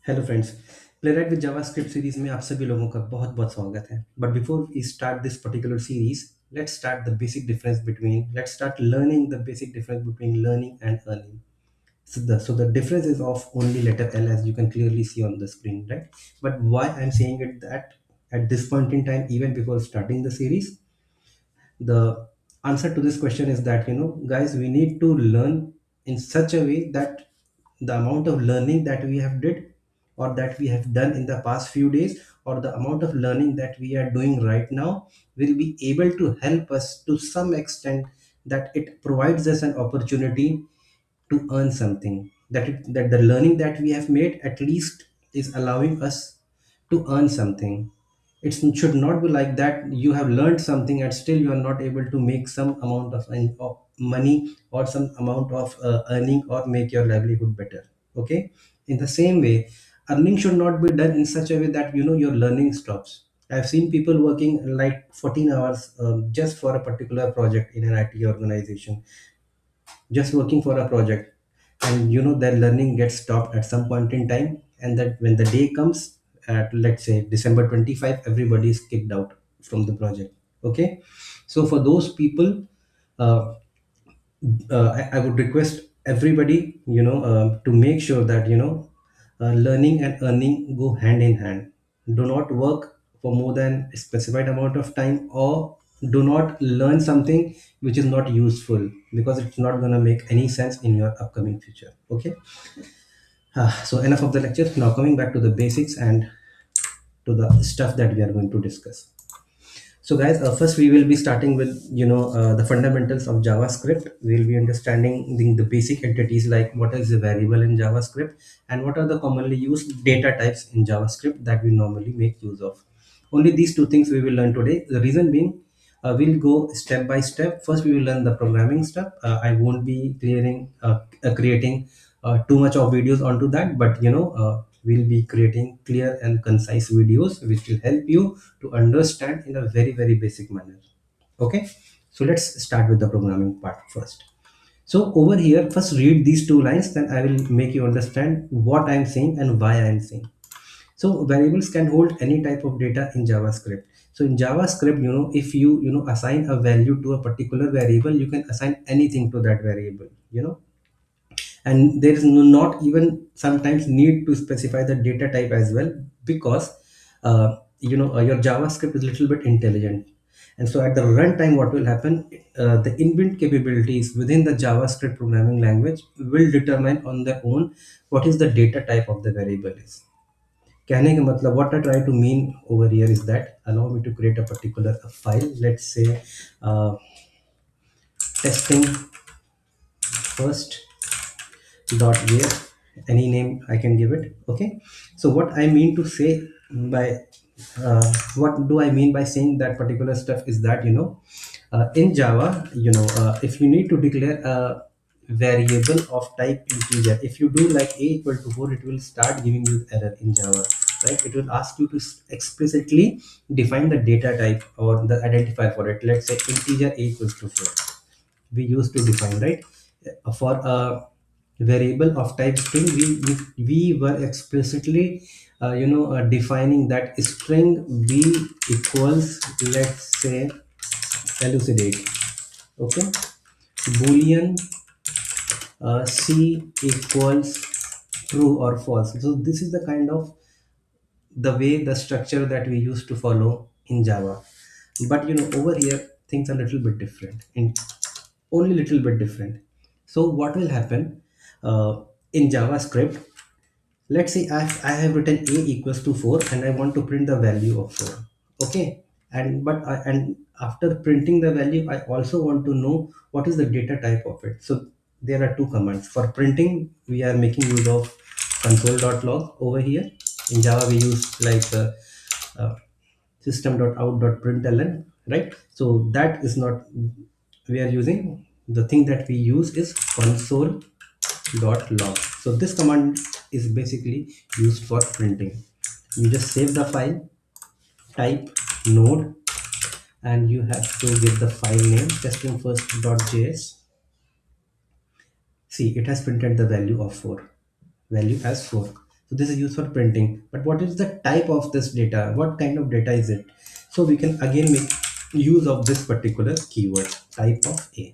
Hello friends. Playwright with JavaScript series में आप सभी लोगों का बहुत बहुत स्वागत है। But before we start this particular series, let's start learning the basic difference between learning and earning. So the difference is of only letter L, as you can clearly see on the screen, right? But why I'm saying it that at this point in time, even before starting the series, the answer to this question is that, guys, we need to learn in such a way that the amount of learning that we have did or that we have done in the past few days, or the amount of learning that we are doing right now, will be able to help us to some extent, that it provides us an opportunity to earn something, that the learning that we have made at least is allowing us to earn something. It should not be like that you have learned something and still you are not able to make some amount of money or some amount of earning or make your livelihood better. Okay, in the same way, earning should not be done in such a way that your learning stops. I've seen people working like 14 hours just for a particular project in an IT organization, just working for a project, and their learning gets stopped at some point in time, and that when the day comes at, let's say, December 25, everybody is kicked out from the project. Okay, so for those people, uh, I would request everybody, to make sure that learning and earning go hand in hand. Do not work for more than a specified amount of time, or do not learn something which is not useful, because it's not going to make any sense in your upcoming future. Okay. So enough of the lecture. Now coming back to the basics and to the stuff that we are going to discuss. So guys, first we will be starting with the fundamentals of JavaScript. We'll be understanding the basic entities, like what is a variable in JavaScript and what are the commonly used data types in JavaScript that we normally make use of. Only these two things we will learn today. The reason being, we'll go step by step. First, we will learn the programming stuff. I won't be creating too much of videos onto that, but we'll be creating clear and concise videos which will help you to understand in a very very basic manner. Okay, so let's start with the programming part first. So over here, first read these two lines, then I will make you understand what I'm saying and why I'm saying. So variables can hold any type of data in JavaScript. So in JavaScript, if you assign a value to a particular variable, you can assign anything to that variable, and there is not even sometimes need to specify the data type as well, because your JavaScript is a little bit intelligent. And so at the runtime, what will happen, the inbuilt capabilities within the JavaScript programming language will determine on their own what is the data type of the variable is. कहने का मतलब, what I try to mean over here is that, allow me to create a particular file. Let's say testing first dot where, any name I can give it. Okay, so what I mean to say by what do I mean by saying that particular stuff is that, in Java, if you need to declare a variable of type integer, if you do like a equal to 4, it will start giving you error in Java, right? It will ask you to explicitly define the data type or the identifier for it. Let's say integer a equals to 4, we used to define, right? For a variable of type string, we were explicitly defining that string b equals, let's say, elucidate. Okay, boolean c equals true or false. So this is the kind of the way, the structure that we used to follow in Java. But over here things are a little bit different, in only little bit different. So what will happen in JavaScript? Let's say I have written a equals to 4 and I want to print the value of 4. Okay, and after printing the value, I also want to know what is the data type of it. So there are two commands for printing. We are making use of console.log. Over here in Java we use like uh, system.out.println, right? So that is not, we are using, the thing that we use is console.log. So this command is basically used for printing. You just save the file, type node, and you have to give the file name testing first.js. See, it has printed the value of 4, value as 4. So this is used for printing. But what is the type of this data? What kind of data is it? So we can again make use of this particular keyword, type of A.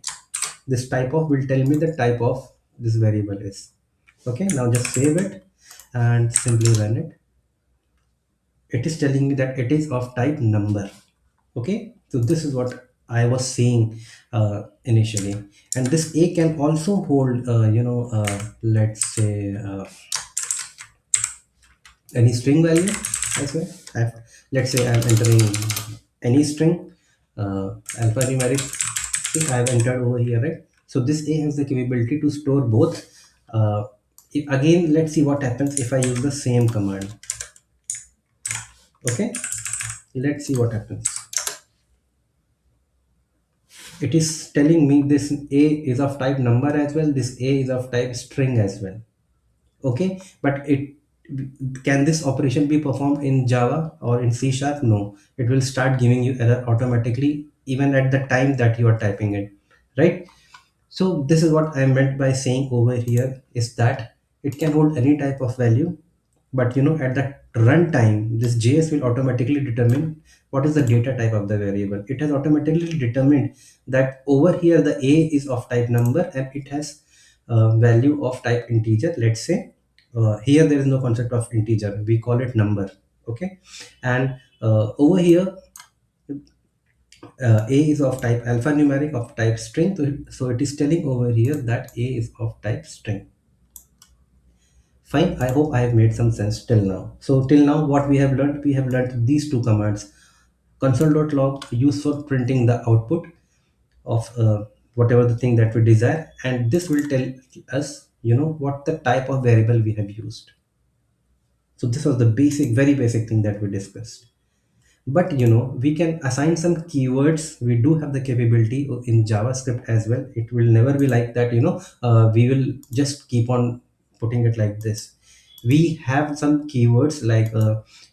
This type of will tell me the type of this variable is. Okay, now just save it and simply run it. It is telling me that it is of type number. Okay, so this is what I was saying initially. And this A can also hold let's say any string value as well. Let's say I'm entering any string, alphanumeric. See, I have entered over here, right? So this A has the capability to store both. Again, let's see what happens if I use the same command. Okay, let's see what happens. It is telling me this A is of type number as well, this A is of type string as well. Okay, but it can this operation be performed in Java or in C sharp? No, it will start giving you error automatically even at the time that you are typing it, right? So this is what I meant by saying over here is that it can hold any type of value, but at the runtime, this JS will automatically determine what is the data type of the variable. It has automatically determined that over here the A is of type number and it has value of type integer. Let's say here there is no concept of integer, we call it number. Okay, and over here A is of type alphanumeric of type string, so it is telling over here that A is of type string. Fine, I hope I have made some sense till now. So till now what we have learned these two commands. Console.log used for printing the output of whatever the thing that we desire, and this will tell us what the type of variable we have used. So this was the basic, very basic thing that we discussed. But we can assign some keywords. We do have the capability in JavaScript as well. It will never be like that, we will just keep on putting it like this. We have some keywords like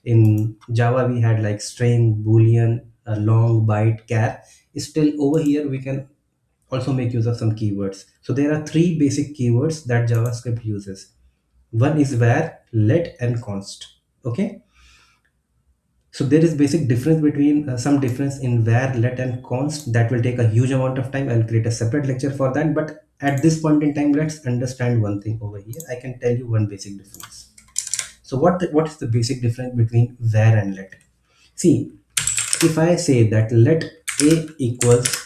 in Java we had like string, Boolean, long, byte, char. Still over here we can also make use of some keywords. So there are three basic keywords that JavaScript uses. One is var, let, and const. Okay, so there is basic difference between some difference in var, let, and const that will take a huge amount of time. I'll create a separate lecture for that. But at this point in time, let's understand one thing over here. I can tell you one basic difference. So what is the basic difference between var and let? See, if I say that let a equals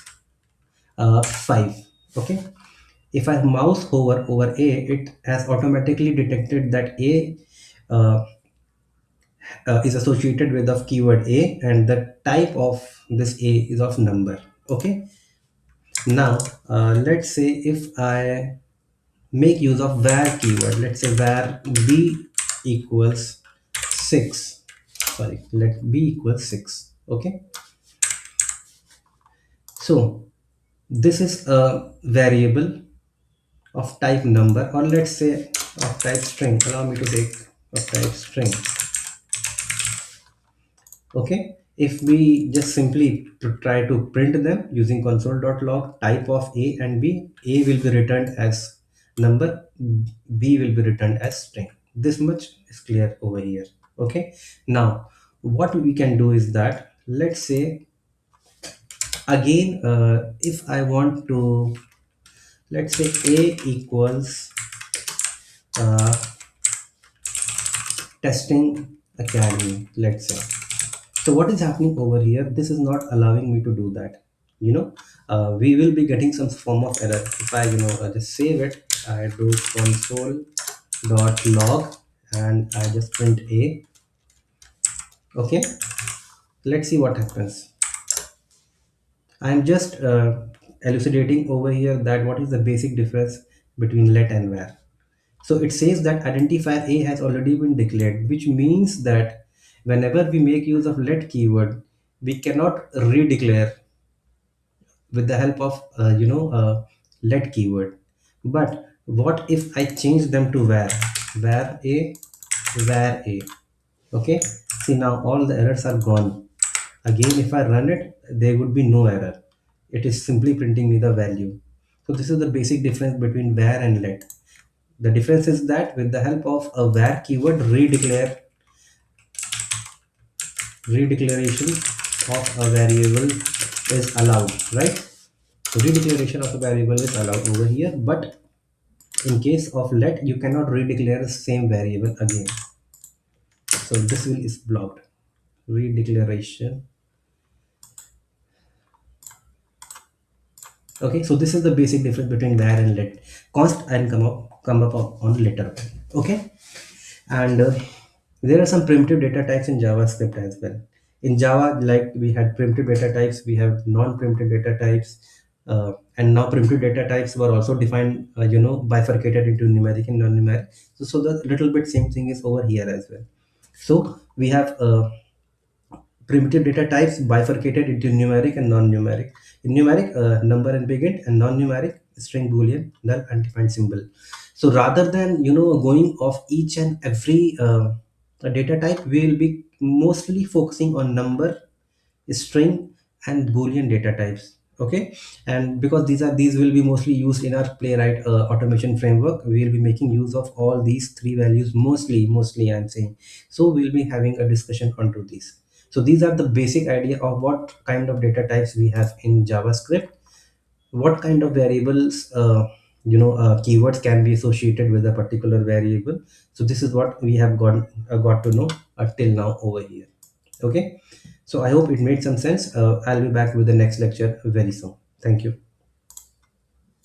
5, okay. If I mouse hover over a, it has automatically detected that a uh, is associated with the keyword a, and the type of this a is of number. Okay, now let's say if I make use of var keyword, let's say var b equals 6, sorry, let b equals 6. Okay, so this is a variable of type number, or let's say of type string. Allow me to take of type string. Okay, if we just simply to try to print them using console.log type of a and b, a will be returned as number, b will be returned as string. This much is clear over here. Okay, now what we can do is that, let's say again, if I want to, let's say a equals uh, testing academy, let's say. So what is happening over here? This is not allowing me to do that. We will be getting some form of error if I just save it. I do console.log and I just print a. Okay, let's see what happens. I'm just elucidating over here that what is the basic difference between let and var. So it says that identifier a has already been declared, which means that whenever we make use of let keyword, we cannot redeclare with the help of let keyword. But what if I change them to var a, var a? Okay, see, now all the errors are gone. Again, if I run it, there would be no error. It is simply printing me the value. So this is the basic difference between var and let. The difference is that with the help of a var keyword, redeclaration of a variable is allowed, right? So redeclaration of a variable is allowed over here, but in case of let, you cannot redeclare the same variable again. So this will is blocked. Redeclaration. Okay, so this is the basic difference between var and let. Const and come up on later. Okay, and there are some primitive data types in JavaScript as well. In Java, like we had primitive data types, we have non-primitive data types, and now primitive data types were also defined, bifurcated into numeric and non-numeric. So the little bit same thing is over here as well. So we have primitive data types bifurcated into numeric and non-numeric. In numeric, number and begin, and non-numeric, string, boolean, null, undefined symbol. So rather than going off each and every data type, we will be mostly focusing on number, string, and boolean data types. Okay, and because these will be mostly used in our Playwright automation framework, we will be making use of all these three values mostly I'm saying. So we'll be having a discussion onto these. So these are the basic idea of what kind of data types we have in JavaScript, what kind of variables, keywords can be associated with a particular variable. So this is what we have got to know till now over here. Okay, so I hope it made some sense. I'll be back with the next lecture very soon. Thank you.